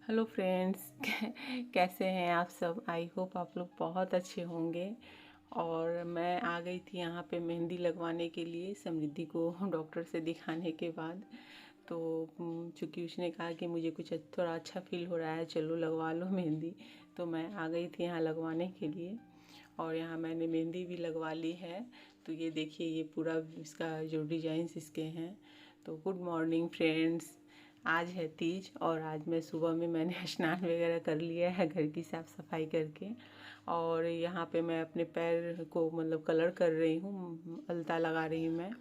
Hello friends कैसे हैं आप सब। आई होप आप लोग बहुत अच्छे होंगे। और मैं आ गई थी यहाँ पे मेहंदी लगवाने के लिए समृद्धि को डॉक्टर से दिखाने के बाद। तो चूँकि उसने कहा कि मुझे कुछ थोड़ा अच्छा फील हो रहा है, चलो लगवा लो मेहंदी। तो मैं आ गई थी यहाँ लगवाने के लिए और यहाँ मैंने मेहंदी भी लगवा ली है। तो ये देखिए, ये पूरा इसका जो डिजाइन्स इसके हैं। तो गुड मॉर्निंग फ्रेंड्स। आज है तीज और आज मैं सुबह में मैंने स्नान वगैरह कर लिया है घर की साफ़ सफाई करके। और यहाँ पे मैं अपने पैर को मतलब कलर कर रही हूँ, अलता लगा रही हूँ मैं।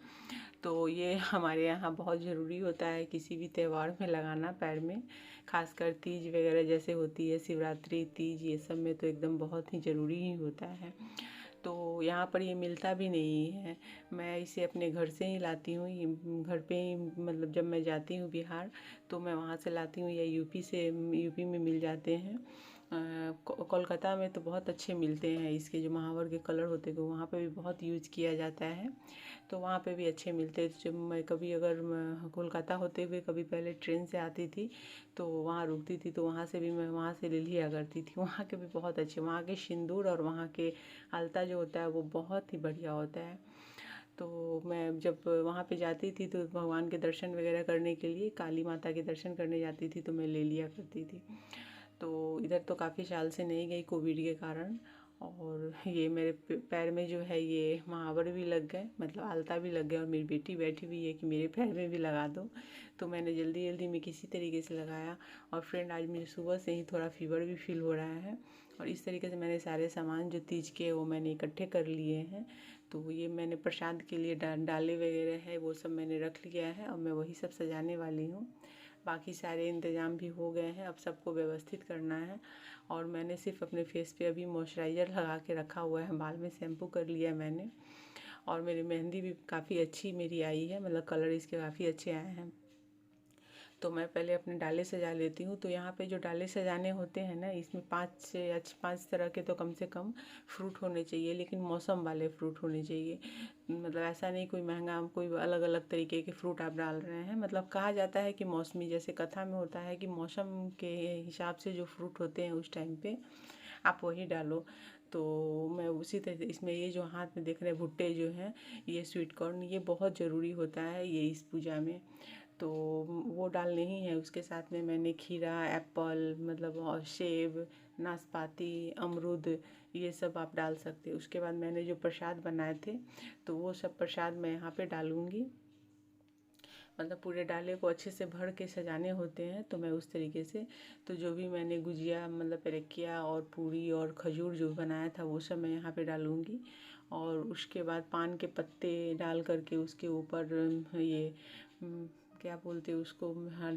तो ये हमारे यहाँ बहुत ज़रूरी होता है किसी भी त्यौहार में लगाना पैर में, खासकर तीज वगैरह जैसे होती है, शिवरात्रि तीज, ये सब में तो एकदम बहुत ही ज़रूरी ही होता है। तो यहाँ पर ये मिलता भी नहीं है। मैं इसे अपने घर से ही लाती हूँ, ये घर पे ही मतलब जब मैं जाती हूँ बिहार तो मैं वहाँ से लाती हूँ, या यूपी से, यूपी में मिल जाते हैं। कोलकाता में तो बहुत अच्छे मिलते हैं इसके, जो महावर के कलर होते हैं वहाँ पे भी बहुत यूज किया जाता है। तो वहाँ पे भी अच्छे मिलते हैं। जब मैं कभी अगर कोलकाता होते हुए कभी पहले ट्रेन से आती थी तो वहाँ रुकती थी, तो वहाँ से भी मैं वहाँ से ले लिया करती थी। वहाँ के भी बहुत अच्छे, वहाँ के सिंदूर और वहाँ के अलता जो होता है वो बहुत ही बढ़िया होता है। तो मैं जब वहाँ पे जाती थी तो भगवान के दर्शन वगैरह करने के लिए, काली माता के दर्शन करने जाती थी तो मैं ले लिया करती थी। तो इधर तो काफ़ी साल से नहीं गई कोविड के कारण। और ये मेरे पैर में जो है ये महावर भी लग गए, मतलब आलता भी लग गया। और मेरी बेटी बैठी हुई है कि मेरे पैर में भी लगा दो, तो मैंने जल्दी जल्दी में किसी तरीके से लगाया। और फ्रेंड, आज मुझे सुबह से ही थोड़ा फीवर भी फील हो रहा है। और इस तरीके से मैंने सारे सामान जो तीज के वो मैंने इकट्ठे कर लिए हैं। तो ये मैंने प्रसाद के लिए डाले वगैरह है वो सब मैंने रख लिया है और मैं वही सब सजाने वाली हूँ। बाकी सारे इंतज़ाम भी हो गए हैं, अब सबको व्यवस्थित करना है। और मैंने सिर्फ अपने फेस पे अभी मॉइस्चराइज़र लगा के रखा हुआ है, बाल में शैम्पू कर लिया मैंने। और मेरी मेहंदी भी काफ़ी अच्छी मेरी आई है, मतलब कलर इसके काफ़ी अच्छे आए हैं। तो मैं पहले अपने डाले सजा लेती हूँ। तो यहाँ पे जो डाले सजाने होते हैं ना, इसमें 5 तरह के तो कम से कम फ्रूट होने चाहिए, लेकिन मौसम वाले फ्रूट होने चाहिए। मतलब ऐसा नहीं कोई महंगा, कोई अलग अलग तरीके के फ्रूट आप डाल रहे हैं। मतलब कहा जाता है कि मौसमी, जैसे कथा में होता है कि मौसम के हिसाब से जो फ्रूट होते हैं उस टाइम पे आप वही डालो। तो मैं उसी तरह इसमें ये जो हाथ में देख रहे हैं भुट्टे जो हैं, ये स्वीट कॉर्न, ये बहुत ज़रूरी होता है ये इस पूजा में। तो वो डालने ही है। उसके साथ में मैंने खीरा, एप्पल, मतलब और सेब, नाशपाती, अमरूद, ये सब आप डाल सकते हैं। उसके बाद मैंने जो प्रसाद बनाए थे तो वो सब प्रसाद मैं यहाँ पे डालूँगी। मतलब पूरे डाले को अच्छे से भर के सजाने होते हैं, तो मैं उस तरीके से, तो जो भी मैंने गुजिया मतलब पेरकिया और पूरी और खजूर जो बनाया था वो सब मैं यहाँ पे डालूँगी। और उसके बाद पान के पत्ते डाल करके उसके ऊपर ये क्या बोलते हैं उसको, हाँ,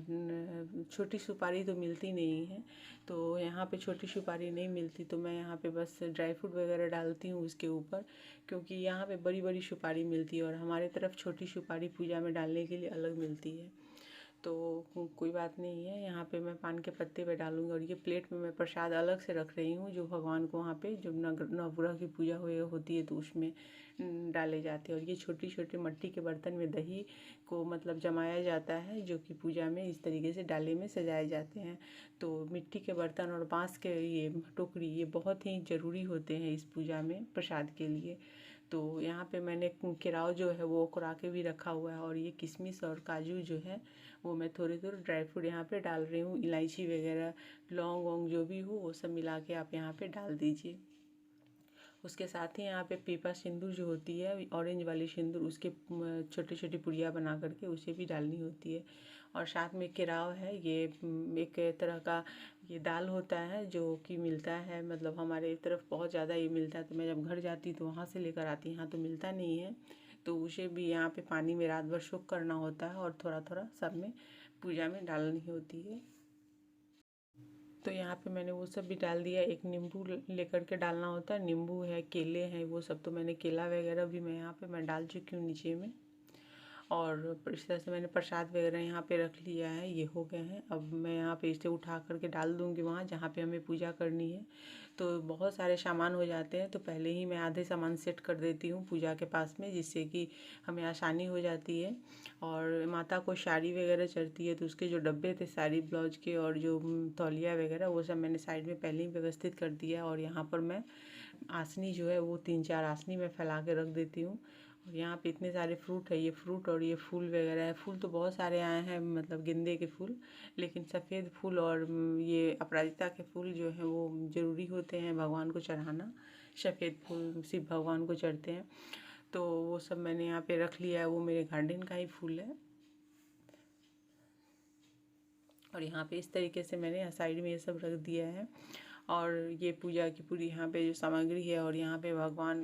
छोटी सुपारी तो मिलती नहीं है, तो यहाँ पे छोटी सुपारी नहीं मिलती, तो मैं यहाँ पे बस ड्राई फ्रूट वगैरह डालती हूँ उसके ऊपर। क्योंकि यहाँ पे बड़ी बड़ी सुपारी मिलती है और हमारे तरफ छोटी सुपारी पूजा में डालने के लिए अलग मिलती है। तो कोई बात नहीं है, यहाँ पे मैं पान के पत्ते पे डालूँगी। और ये प्लेट में मैं प्रसाद अलग से रख रही हूँ, जो भगवान को वहाँ पे जब नवग्रह की पूजा हुई होती है तो उसमें डाले जाते हैं। और ये छोटी छोटी मिट्टी के बर्तन में दही को मतलब जमाया जाता है, जो कि पूजा में इस तरीके से डाले में सजाए जाते हैं। तो मिट्टी के बर्तन और बांस के ये टोकरी, ये बहुत ही ज़रूरी होते हैं इस पूजा में प्रसाद के लिए। तो यहाँ पे मैंने केराव जो है वो कुड़ा के भी रखा हुआ है। और ये किशमिश और काजू जो है वो मैं थोड़े थोड़े ड्राई फ्रूट यहाँ पे डाल रही हूँ, इलायची वगैरह, लौंग वोंग जो भी हो वो सब मिला के आप यहाँ पे डाल दीजिए। उसके साथ ही यहाँ पे पीपा सिंदूर जो होती है, ऑरेंज वाली सिंदूर, उसके छोटी छोटी पुड़िया बना करके उसे भी डालनी होती है। और साथ में केराव है, ये एक तरह का ये दाल होता है जो कि मिलता है, मतलब हमारे तरफ बहुत ज़्यादा ये मिलता है। तो मैं जब घर जाती तो वहाँ से लेकर आती, यहाँ तो मिलता नहीं है। तो उसे भी यहाँ पे पानी में रात भर सोख करना होता है और थोड़ा थोड़ा सब में पूजा में डालनी होती है। तो यहाँ पे मैंने वो सब भी डाल दिया। एक नींबू लेकर के डालना होता है, नींबू है, केले हैं, वो सब तो मैंने केला वगैरह भी मैं यहाँ पे मैं डाल चुकी हूँ नीचे में। और इस तरह से मैंने प्रसाद वगैरह यहाँ पे रख लिया है, ये हो गए हैं। अब मैं यहाँ पे इसे उठा करके डाल दूँगी वहाँ जहाँ पे हमें पूजा करनी है। तो बहुत सारे सामान हो जाते हैं, तो पहले ही मैं आधे सामान सेट कर देती हूँ पूजा के पास में, जिससे कि हमें आसानी हो जाती है। और माता को साड़ी वगैरह चढ़ती है, तो उसके जो डब्बे थे साड़ी ब्लाउज के और जो तौलिया वगैरह, वो सब मैंने साइड में पहले ही व्यवस्थित कर दिया। और यहाँ पर मैं आसनी जो है वो 3-4 आसनी में फैला के रख देती हूँ। और यहाँ पे इतने सारे फ्रूट है, ये फ्रूट और ये फूल वगैरह है। फूल तो बहुत सारे आए हैं, मतलब गेंदे के फूल, लेकिन सफ़ेद फूल और ये अपराजिता के फूल जो हैं वो ज़रूरी होते हैं भगवान को चढ़ाना। सफ़ेद फूल शिव भगवान को चढ़ते हैं, तो वो सब मैंने यहाँ पे रख लिया है। वो मेरे गार्डन का ही फूल है। और यहाँ पे इस तरीके से मैंने साइड में ये सब रख दिया है। और ये पूजा की पूरी यहाँ पे जो सामग्री है, और यहाँ पे भगवान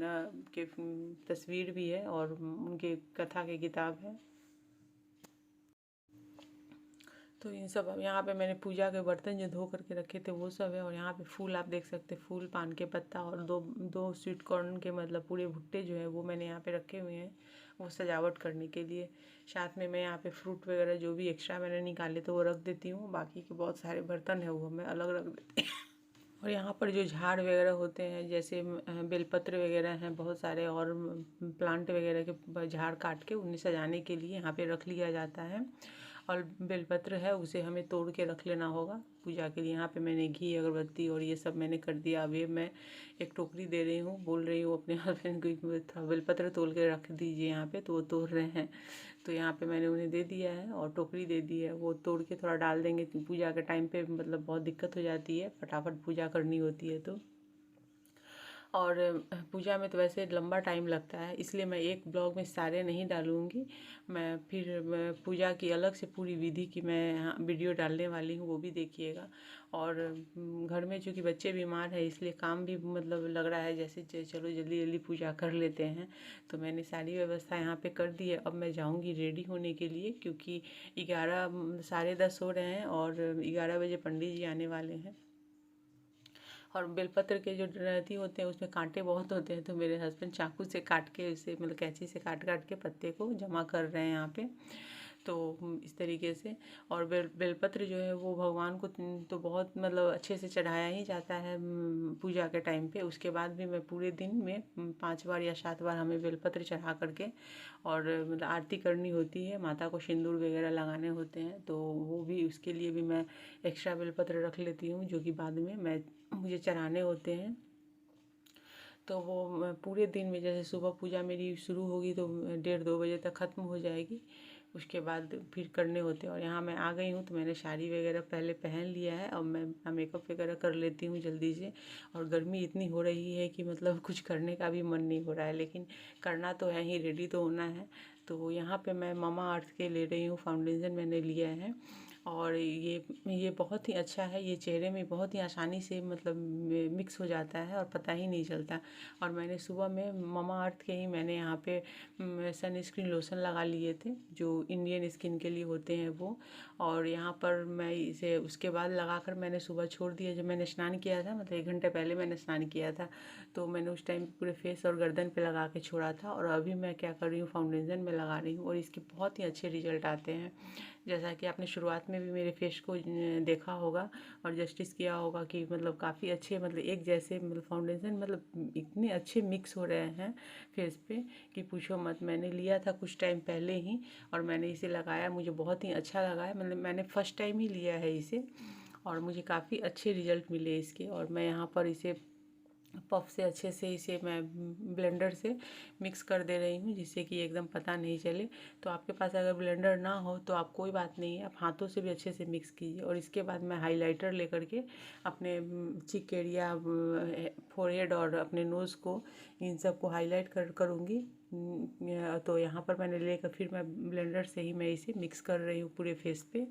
के तस्वीर भी है और उनके कथा की किताब है। तो इन सब यहाँ पे मैंने पूजा के बर्तन जो धो करके रखे थे वो सब है। और यहाँ पे फूल आप देख सकते हैं, फूल, पान के पत्ता और दो स्वीट कॉर्न के मतलब पूरे भुट्टे जो है वो मैंने यहाँ पे रखे हुए हैं, वो सजावट करने के लिए। साथ में मैं यहाँ पे फ्रूट वगैरह जो भी एक्स्ट्रा मैंने निकाले तो वो रख देती हूँ। बाकी के बहुत सारे बर्तन है वो मैं अलग रख देती हूँ। और यहाँ पर जो झाड़ वगैरह होते हैं, जैसे बेलपत्र वगैरह हैं बहुत सारे, और प्लांट वगैरह के झाड़ काट के उन्हें सजाने के लिए यहाँ पे रख लिया जाता है। और बेलपत्र है उसे हमें तोड़ के रख लेना होगा पूजा के लिए। यहाँ पे मैंने घी, अगरबत्ती और ये सब मैंने कर दिया। अभी मैं एक टोकरी दे रही हूँ, बोल रही हूँ अपने हस्बैंड को बेलपत्र तोड़ के रख दीजिए यहाँ पे, तो वो तोड़ रहे हैं। तो यहाँ पे मैंने उन्हें दे दिया है और टोकरी दे दी है, वो तोड़ के थोड़ा डाल देंगे। पूजा के टाइम पे मतलब बहुत दिक्कत हो जाती है, फटाफट पूजा करनी होती है तो। और पूजा में तो वैसे लंबा टाइम लगता है, इसलिए मैं एक ब्लॉग में सारे नहीं डालूँगी। मैं पूजा की अलग से पूरी विधि की मैं वीडियो डालने वाली हूँ, वो भी देखिएगा। और घर में चूँकि बच्चे बीमार है, इसलिए काम भी मतलब लग रहा है जैसे चलो जल्दी जल्दी पूजा कर लेते हैं। तो मैंने सारी व्यवस्था यहाँ पे कर दी है। अब मैं जाऊँगी रेडी होने के लिए, क्योंकि 11 साढ़े 10 हो रहे हैं और 11 बजे पंडित जी आने वाले हैं। और बेलपत्र के जो रहती होते हैं उसमें कांटे बहुत होते हैं, तो मेरे हस्बैंड चाकू से काट के उसे मतलब कैंची से काट काट के पत्ते को जमा कर रहे हैं यहाँ पे। तो इस तरीके से। और बेलपत्र जो है वो भगवान को तो बहुत मतलब अच्छे से चढ़ाया ही जाता है पूजा के टाइम पे। उसके बाद भी मैं पूरे दिन में 5 बार या 7 बार हमें बेलपत्र चढ़ा करके और मतलब आरती करनी होती है, माता को सिंदूर वगैरह लगाने होते हैं, तो वो भी उसके लिए भी मैं एक्स्ट्रा बेलपत्र रख लेती हूँ, जो कि बाद में मुझे चढ़ाने होते हैं। तो वो पूरे दिन में जैसे सुबह पूजा मेरी शुरू होगी तो 1:30-2 बजे तक ख़त्म हो जाएगी। उसके बाद फिर करने होते हैं। और यहाँ मैं आ गई हूँ, तो मैंने साड़ी वगैरह पहले पहन लिया है। अब मैं अपना मेकअप वगैरह कर लेती हूँ जल्दी से। और गर्मी इतनी हो रही है कि मतलब कुछ करने का भी मन नहीं हो रहा है, लेकिन करना तो है ही, रेडी तो होना है। तो यहाँ पे मैं ममा अर्थ के ले रही हूँ, फाउंडेशन मैंने लिया है। और ये बहुत ही अच्छा है, ये चेहरे में बहुत ही आसानी से मतलब मिक्स हो जाता है और पता ही नहीं चलता। और मैंने सुबह में ममा अर्थ के ही मैंने यहाँ पे सनस्क्रीन लोशन लगा लिए थे, जो इंडियन स्किन के लिए होते हैं वो। और यहाँ पर मैं इसे उसके बाद लगाकर मैंने सुबह छोड़ दिया। जब मैंने स्नान किया था, मतलब 1 घंटे पहले मैंने स्नान किया था, तो मैंने उस टाइम पूरे फेस और गर्दन पे लगा के छोड़ा था। और अभी मैं क्या कर रही हूँ, फाउंडेशन में लगा रही हूँ, और इसके बहुत ही अच्छे रिजल्ट आते हैं। जैसा कि आपने शुरुआत में भी मेरे फेस को देखा होगा और जस्टिस किया होगा कि मतलब काफ़ी अच्छे, मतलब एक जैसे मतलब फाउंडेशन मतलब इतने अच्छे मिक्स हो रहे हैं फेस पे कि पूछो मत। मैंने लिया था कुछ टाइम पहले ही और मैंने इसे लगाया, मुझे बहुत ही अच्छा लगा है। मतलब मैंने फर्स्ट टाइम ही लिया है इसे और मुझे काफ़ी अच्छे रिजल्ट मिले इसके। और मैं यहाँ पर इसे पफ से अच्छे से इसे मैं ब्लेंडर से मिक्स कर दे रही हूँ, जिससे कि एकदम पता नहीं चले। तो आपके पास अगर ब्लेंडर ना हो तो आप कोई बात नहीं है, आप हाथों से भी अच्छे से मिक्स कीजिए। और इसके बाद मैं हाइलाइटर लेकर के अपने चिक एरिया, फोरहेड और अपने नोज़ को, इन सब को हाईलाइट करूँगी। तो यहाँ पर मैंने लेकर फिर मैं ब्लेंडर से ही मैं इसे मिक्स कर रही हूँ पूरे फेस पे,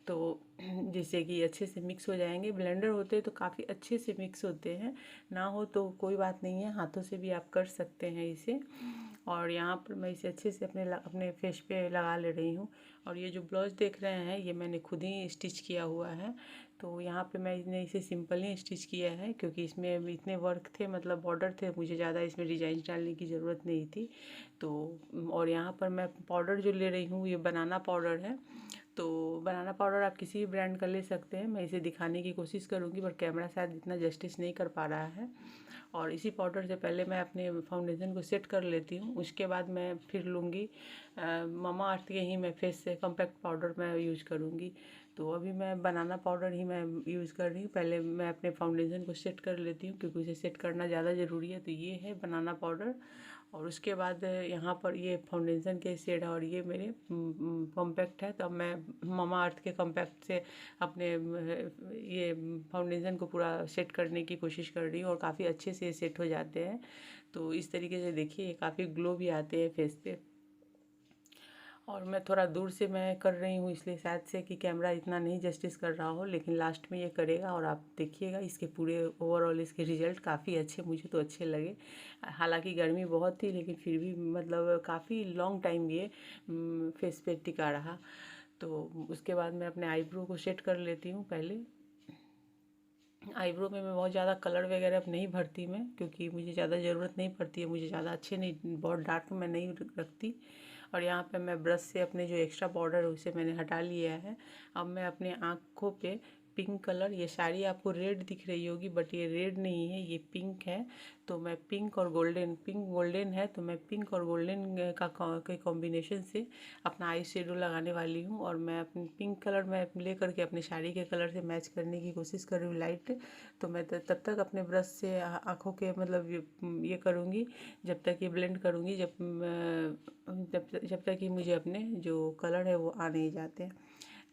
तो जिससे कि अच्छे से मिक्स हो जाएंगे। ब्लेंडर होते तो काफ़ी अच्छे से मिक्स होते हैं, ना हो तो कोई बात नहीं है, हाथों से भी आप कर सकते हैं इसे। और यहाँ पर मैं इसे अच्छे से अपने फेस पे लगा ले रही हूँ। और ये जो ब्लाउज देख रहे हैं ये मैंने खुद ही स्टिच किया हुआ है। तो यहाँ पे मैंने इसे सिंपल ही स्टिच किया है क्योंकि इसमें इतने वर्क थे, मतलब बॉर्डर थे, मुझे ज़्यादा इसमें डिजाइन डालने की ज़रूरत नहीं थी। तो और यहाँ पर मैं पाउडर जो ले रही हूँ ये बनाना पाउडर है। तो बनाना पाउडर आप किसी भी ब्रांड का ले सकते हैं। मैं इसे दिखाने की कोशिश करूँगी पर कैमरा शायद इतना जस्टिस नहीं कर पा रहा है। और इसी पाउडर से पहले मैं अपने फाउंडेशन को सेट कर लेती हूँ। उसके बाद मैं फिर लूँगी ममा अर्थ के ही मैं फेस से कॉम्पैक्ट पाउडर मैं यूज़ करूँगी। तो अभी मैं बनाना पाउडर ही मैं यूज़ कर रही हूँ। पहले मैं अपने फाउंडेशन को सेट कर लेती हूँ क्योंकि उसे सेट करना ज़्यादा ज़रूरी है। तो ये है बनाना पाउडर। और उसके बाद यहाँ पर ये फाउंडेशन के शेड है और ये मेरे कॉम्पैक्ट है। तो अब मैं ममा अर्थ के कॉम्पैक्ट से अपने ये फाउंडेशन को पूरा सेट करने की कोशिश कर रही हूँ और काफ़ी अच्छे से सेट हो जाते हैं। तो इस तरीके से देखिए ये काफ़ी ग्लो भी आते हैं फेस पे। और मैं थोड़ा दूर से मैं कर रही हूँ इसलिए शायद से कि कैमरा इतना नहीं जस्टिस कर रहा हो, लेकिन लास्ट में ये करेगा और आप देखिएगा इसके पूरे ओवरऑल इसके रिजल्ट काफ़ी अच्छे, मुझे तो अच्छे लगे। हालांकि गर्मी बहुत थी लेकिन फिर भी मतलब काफ़ी लॉन्ग टाइम ये फेस पे टिका रहा। तो उसके बाद मैं अपने आईब्रो को सेट कर लेती हूँ। पहले आईब्रो में मैं बहुत ज़्यादा कलर वगैरह अब नहीं भरती मैं, क्योंकि मुझे ज़्यादा ज़रूरत नहीं पड़ती है, मुझे ज़्यादा अच्छे नहीं, बहुत डार्क मैं नहीं रखती। और यहाँ पे मैं ब्रश से अपने जो एक्स्ट्रा बॉर्डर है उसे मैंने हटा लिया है। अब मैं अपने आँखों पे पिंक कलर, ये साड़ी आपको रेड दिख रही होगी बट ये रेड नहीं है, ये पिंक है। तो मैं पिंक गोल्डन है, तो मैं पिंक और गोल्डन का कॉम्बिनेशन से अपना आई शेडो लगाने वाली हूँ। और मैं अपनी पिंक कलर में ले करके अपनी साड़ी के कलर से मैच करने की कोशिश कर रही हूँ लाइट। तो मैं तब तक अपने ब्रश से आँखों के मतलब ये करूँगी जब तक ये ब्लेंड करूँगी, जब तक कि मुझे अपने जो कलर है वो आ नहीं जाते।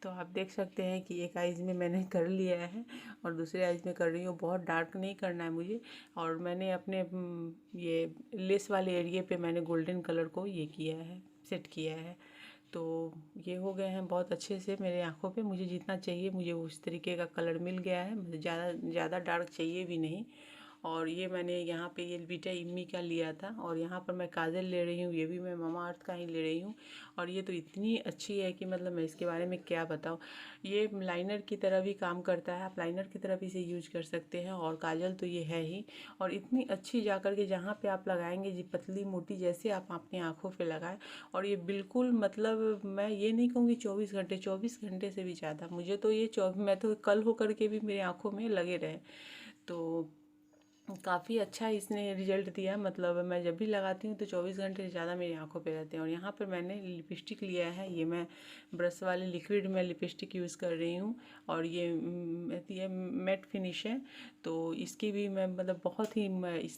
तो आप देख सकते हैं कि एक आइज़ में मैंने कर लिया है और दूसरे आइज़ में कर रही हूँ। बहुत डार्क नहीं करना है मुझे। और मैंने अपने ये लेस वाले एरिए पे मैंने गोल्डन कलर को ये किया है, सेट किया है। तो ये हो गए हैं बहुत अच्छे से मेरे आँखों पे। मुझे जितना चाहिए मुझे उस तरीके का कलर मिल गया है, मुझे ज़्यादा ज़्यादा डार्क चाहिए भी नहीं। और ये मैंने यहाँ पे ये बीटा इम्मी का लिया था। और यहाँ पर मैं काजल ले रही हूँ, ये भी मैं ममा अर्थ का ही ले रही हूँ। और ये तो इतनी अच्छी है कि मतलब मैं इसके बारे में क्या बताऊँ। ये लाइनर की तरह भी काम करता है, आप लाइनर की तरह भी इसे यूज कर सकते हैं। और काजल तो ये है ही। और इतनी अच्छी जा कर के जहाँ पे आप लगाएंगे जी पतली मोटी जैसे आप अपनी आँखों पे लगाएं। और ये बिल्कुल मतलब मैं ये नहीं कहूँगी 24 घंटे, 24 घंटे से भी ज़्यादा मुझे तो ये मैं तो कल होकर के भी मेरी आँखों में लगे रहे। तो काफ़ी अच्छा इसने रिजल्ट दिया। मतलब मैं जब भी लगाती हूँ तो 24 घंटे से ज़्यादा मेरी आंखों पे रहते हैं। और यहाँ पर मैंने लिपस्टिक लिया है, ये मैं ब्रश वाले लिक्विड में लिपस्टिक यूज़ कर रही हूँ। और ये मैट फिनिश है। तो इसकी भी मैं मतलब बहुत ही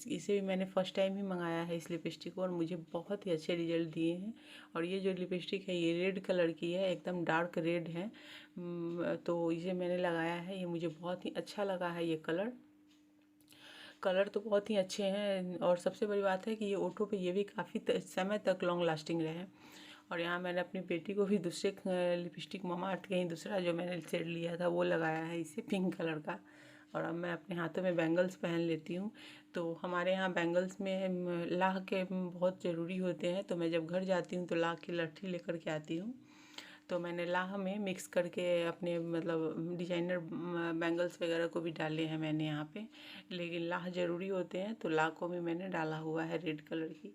इसे भी मैंने फर्स्ट टाइम ही मंगाया है इस लिपस्टिक को, और मुझे बहुत ही अच्छे रिजल्ट दिए हैं। और ये जो लिपस्टिक है ये रेड कलर की है, एकदम डार्क रेड है। तो इसे मैंने लगाया है, ये मुझे बहुत ही अच्छा लगा है। ये कलर तो बहुत ही अच्छे हैं। और सबसे बड़ी बात है कि ये ओठों पे ये भी काफ़ी समय तक लॉन्ग लास्टिंग रहे। और यहाँ मैंने अपनी बेटी को भी दूसरे लिपस्टिक ममा अर्थ के ही दूसरा जो मैंने शेड लिया था वो लगाया है इसे पिंक कलर का। और अब मैं अपने हाथों में बैंगल्स पहन लेती हूँ। तो हमारे यहाँ बैंगल्स में लाह के बहुत ज़रूरी होते हैं। तो मैं जब घर जाती हूँ तो लाह की लट्ठी लेकर के आती हूँ। तो मैंने लाह में मिक्स करके अपने मतलब डिजाइनर बैंगल्स वगैरह को भी डाले हैं मैंने यहाँ पे। लेकिन लाह ज़रूरी होते हैं तो लाह को भी मैंने डाला हुआ है रेड कलर की।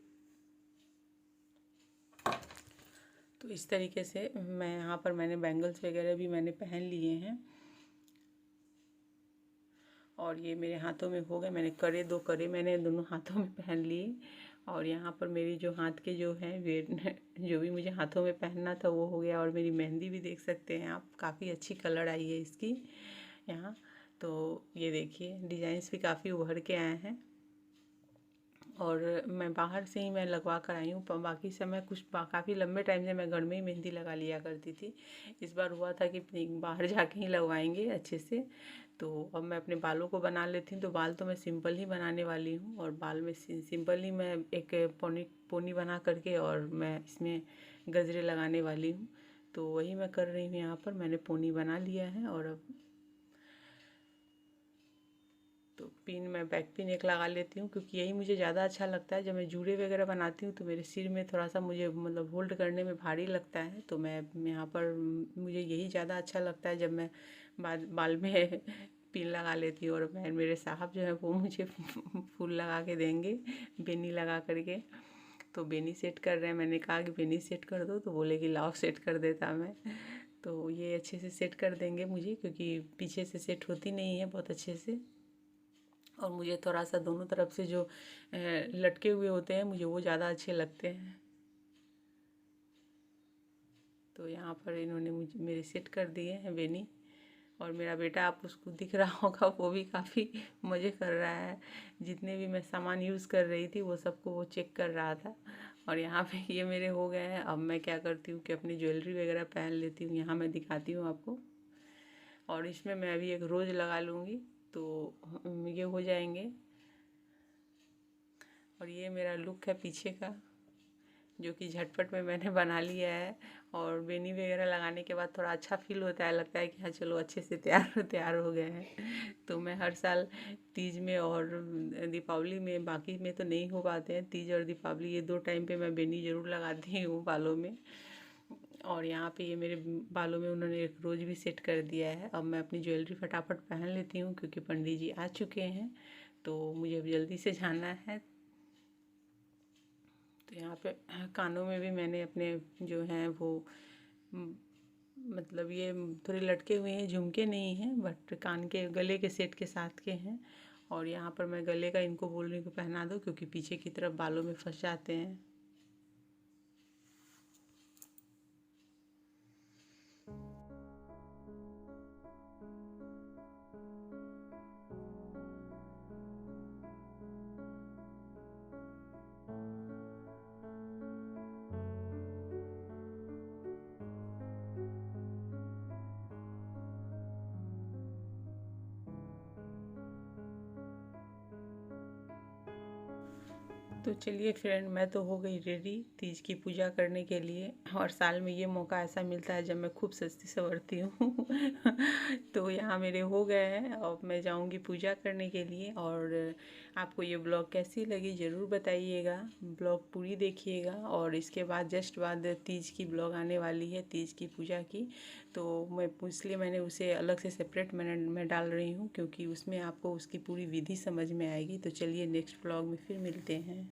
तो इस तरीके से मैं यहाँ पर मैंने बैंगल्स वगैरह भी मैंने पहन लिए हैं। और ये मेरे हाथों में हो गए, मैंने दो करे मैंने दोनों हाथों में पहन लिए। और यहाँ पर मेरी जो हाथ के जो है वे जो भी मुझे हाथों में पहनना था वो हो गया। और मेरी मेहंदी भी देख सकते हैं आप, काफ़ी अच्छी कलर आई है इसकी यहाँ। तो ये देखिए डिज़ाइंस भी काफ़ी उभर के आए हैं। और मैं बाहर से ही मैं लगवा कर आई हूँ, बाकी समय कुछ काफ़ी लंबे टाइम से मैं घर में ही मेहंदी लगा लिया करती थी। इस बार हुआ था कि बाहर जाके ही लगवाएंगे अच्छे से। तो अब मैं अपने बालों को बना लेती हूँ। तो बाल तो मैं सिंपल ही बनाने वाली हूँ। और बाल में सिंपल ही मैं एक पोनी बना करके और मैं इसमें गजरे लगाने वाली हूँ। तो वही मैं कर रही हूँ। यहाँ पर मैंने पोनी बना लिया है। और अब तो पिन मैं बैक पिन एक लगा लेती हूँ, क्योंकि यही मुझे ज़्यादा अच्छा लगता है। जब मैं जूड़े वगैरह बनाती हूँ तो मेरे सिर में थोड़ा सा मुझे मतलब होल्ड करने में भारी लगता है, तो मैं यहाँ पर मुझे यही ज़्यादा अच्छा लगता है। जब मैं बाल में पिन लगा लेती हूँ, और मैं मेरे साहब जो है वो मुझे फूल लगा के देंगे बेनी लगा करके। तो बेनी सेट कर रहे हैं, मैंने कहा कि बेनी सेट कर दो, तो बोले कि लाओ सेट कर देता मैं। तो ये अच्छे से सेट कर देंगे मुझे, क्योंकि पीछे से सेट होती नहीं है बहुत अच्छे से। और मुझे थोड़ा सा दोनों तरफ से जो लटके हुए होते हैं मुझे वो ज़्यादा अच्छे लगते हैं। तो यहाँ पर इन्होंने मुझे मेरे सेट कर दिए हैं बेनी। और मेरा बेटा, आप उसको दिख रहा होगा, वो भी काफ़ी मज़े कर रहा है। जितने भी मैं सामान यूज़ कर रही थी वो सबको वो चेक कर रहा था। और यहाँ पे ये मेरे हो गए हैं। अब मैं क्या करती हूँ कि अपनी ज्वेलरी वगैरह पहन लेती हूँ। यहाँ मैं दिखाती हूँ आपको। और इसमें मैं अभी एक रोज़ लगा लूँगी तो ये हो जाएंगे। और ये मेरा लुक है पीछे का, जो कि झटपट में मैंने बना लिया है। और बेनी वगैरह लगाने के बाद थोड़ा अच्छा फील होता है, लगता है कि हाँ चलो अच्छे से तैयार तैयार हो गए हैं। तो मैं हर साल तीज में और दीपावली में, बाकी में तो नहीं हो पाते हैं, तीज और दीपावली ये दो टाइम पे मैं बेनी ज़रूर लगाती हूँ बालों में। और यहाँ पे ये मेरे बालों में उन्होंने एक रोज़ भी सेट कर दिया है। अब मैं अपनी ज्वेलरी फटाफट पहन लेती हूँ, क्योंकि पंडित जी आ चुके हैं, तो मुझे अब जल्दी से जाना है। तो यहाँ पे कानों में भी मैंने अपने जो हैं वो मतलब ये थोड़े लटके हुए हैं, झुमके नहीं हैं, बट कान के गले के सेट के साथ के हैं। और यहाँ पर मैं गले का इनको बोल रही हूँ कि पहना दो, क्योंकि पीछे की तरफ बालों में फंस जाते हैं। तो चलिए फ्रेंड, मैं तो हो गई रेडी तीज की पूजा करने के लिए। और साल में ये मौका ऐसा मिलता है जब मैं खूब सजती संवरती हूँ। तो यहाँ मेरे हो गए हैं, अब मैं जाऊँगी पूजा करने के लिए। और आपको ये ब्लॉग कैसी लगी ज़रूर बताइएगा, ब्लॉग पूरी देखिएगा। और इसके बाद जस्ट बाद तीज की ब्लॉग आने वाली है, तीज की पूजा की। तो मैं इसलिए मैंने उसे अलग से सेपरेट मैं डाल रही हूँ, क्योंकि उसमें आपको उसकी पूरी विधि समझ में आएगी। तो चलिए नेक्स्ट ब्लॉग में फिर मिलते हैं।